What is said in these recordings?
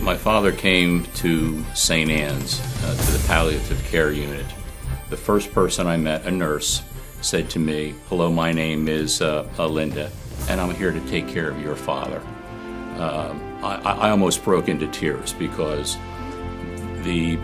My father came to St. Anne's, to the palliative care unit. The first person I met, a nurse, said to me, "Hello, my name is Linda, and I'm here to take care of your father." I almost broke into tears because the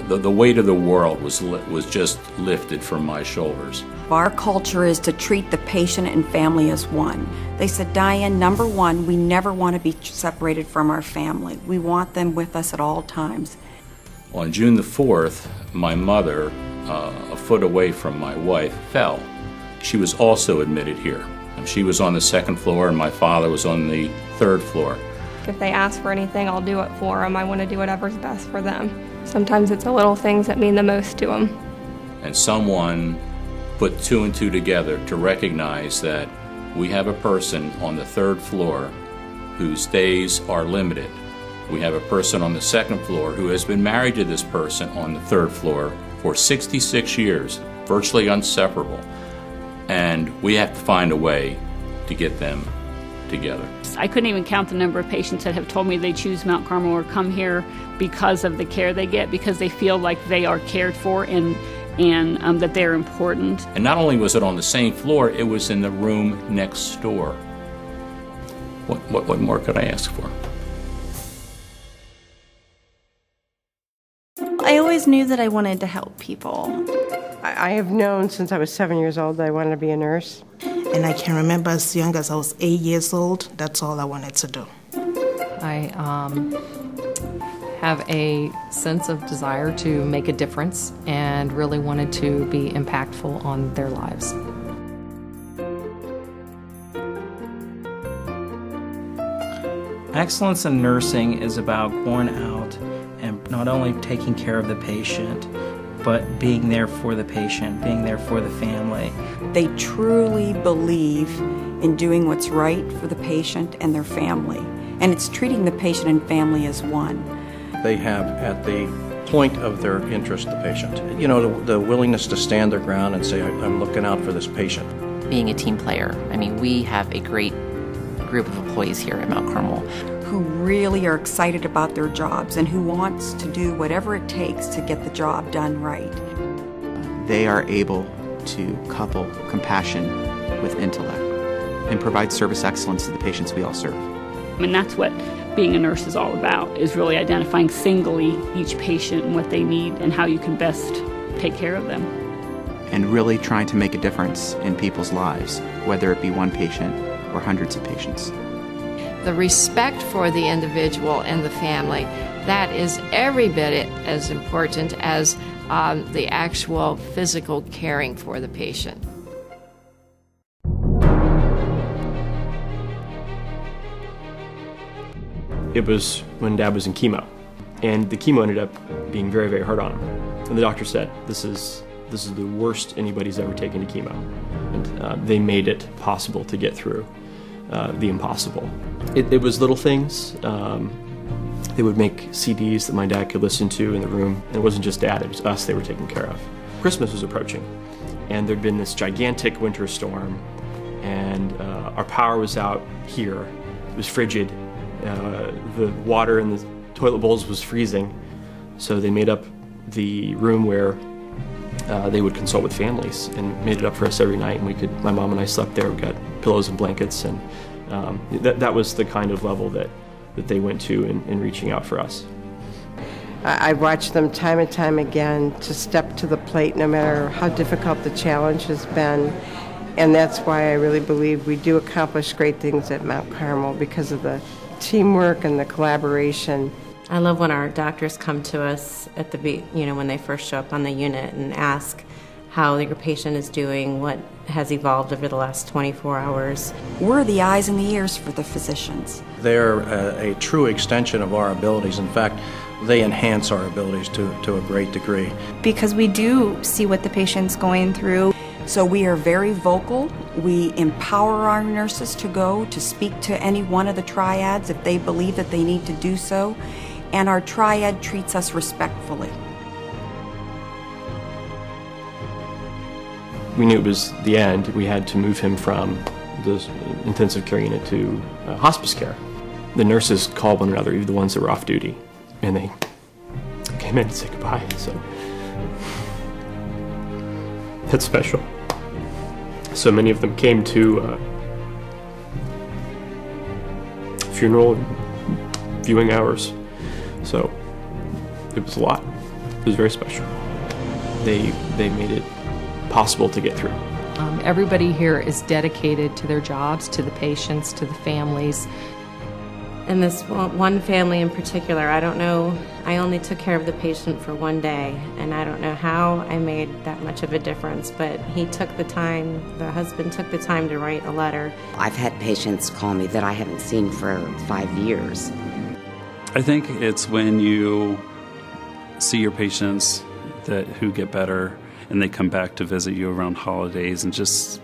weight of the world was just lifted from my shoulders. Our culture is to treat the patient and family as one. They said, "Diane, number one, we never want to be separated from our family. We want them with us at all times." On June the 4th, my mother, a foot away from my wife, fell. She was also admitted here. She was on the 2nd floor and my father was on the 3rd floor. If they ask for anything, I'll do it for them. I want to do whatever's best for them. Sometimes it's the little things that mean the most to them. And someone put 2 and 2 together to recognize that we have a person on the 3rd floor whose days are limited. We have a person on the 2nd floor who has been married to this person on the 3rd floor for 66 years, virtually inseparable. And we have to find a way to get them together. I couldn't even count the number of patients that have told me they choose Mount Carmel or come here because of the care they get, because they feel like they are cared for and that they're important. And not only was it on the same floor, it was in the room next door. What more could I ask for? I always knew that I wanted to help people. I have known since I was 7 years old that I wanted to be a nurse. And I can remember as young as I was 8 years old, that's all I wanted to do. I have a sense of desire to make a difference and really wanted to be impactful on their lives. Excellence in nursing is about going out and not only taking care of the patient, but being there for the patient, being there for the family. They truly believe in doing what's right for the patient and their family. And it's treating the patient and family as one. They have at the point of their interest the patient. You know, the willingness to stand their ground and say, I'm looking out for this patient. Being a team player, I mean, we have a great group of employees here at Mount Carmel who really are excited about their jobs and who wants to do whatever it takes to get the job done right. They are able to couple compassion with intellect and provide service excellence to the patients we all serve. And that's what being a nurse is all about, is really identifying singly each patient and what they need and how you can best take care of them. And really trying to make a difference in people's lives, whether it be one patient or hundreds of patients. The respect for the individual and the family, that is every bit as important as the actual physical caring for the patient. It was when Dad was in chemo, and the chemo ended up being very, very hard on him. And the doctor said, this is the worst anybody's ever taken to chemo. And they made it possible to get through the impossible. It was little things. They would make CDs that my dad could listen to in the room. And it wasn't just Dad, it was us they were taking care of. Christmas was approaching, and there'd been this gigantic winter storm, and our power was out here. It was frigid. The water in the toilet bowls was freezing, so they made up the room where they would consult with families and made it up for us every night, and my mom and I slept there. We got pillows and blankets, and that was the kind of level that they went to in reaching out for us. I watched them time and time again to step to the plate no matter how difficult the challenge has been. And that's why I really believe we do accomplish great things at Mount Carmel, because of the teamwork and the collaboration. I love when our doctors come to us at when they first show up on the unit and ask how your patient is doing, what has evolved over the last 24 hours. We're the eyes and the ears for the physicians. They're a true extension of our abilities. In fact, they enhance our abilities to a great degree. Because we do see what the patient's going through. So we are very vocal. We empower our nurses to go to speak to any one of the triads if they believe that they need to do so. And our triad treats us respectfully. We knew it was the end. We had to move him from the intensive care unit to hospice care. The nurses called one another, even the ones that were off duty, and they came in to say goodbye. So that's special. So many of them came to funeral and viewing hours. So it was a lot. It was very special. They made it possible to get through. Everybody here is dedicated to their jobs, to the patients, to the families. And this one family in particular, I don't know, I only took care of the patient for one day, and I don't know how I made that much of a difference, but he took the time, the husband took the time to write a letter. I've had patients call me that I haven't seen for 5 years. I think it's when you see your patients who get better and they come back to visit you around holidays and just...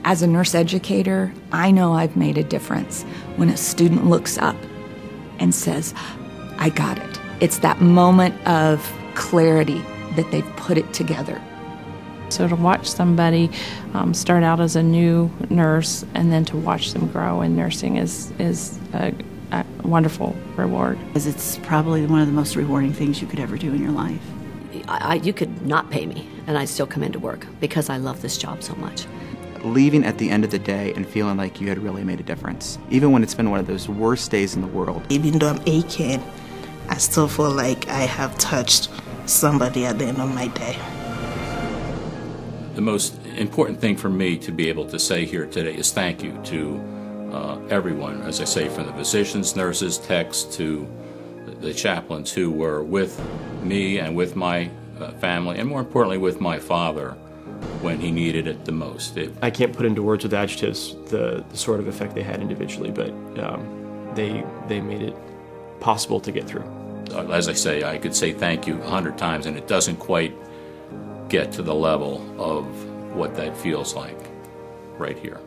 As a nurse educator, I know I've made a difference when a student looks up and says, I got it. It's that moment of clarity that they've put it together. So to watch somebody start out as a new nurse and then to watch them grow in nursing is a wonderful reward. It's probably one of the most rewarding things you could ever do in your life. You could not pay me, and I'd still come into work because I love this job so much. Leaving at the end of the day and feeling like you had really made a difference, even when it's been one of those worst days in the world. Even though I'm aching, I still feel like I have touched somebody at the end of my day. The most important thing for me to be able to say here today is thank you to everyone, as I say, from the physicians, nurses, techs, to the chaplains who were with me and with my family, and more importantly with my father when he needed it the most. I can't put into words with adjectives the sort of effect they had individually, but they made it possible to get through. As I say, I could say thank you 100 times, and it doesn't quite get to the level of what that feels like right here.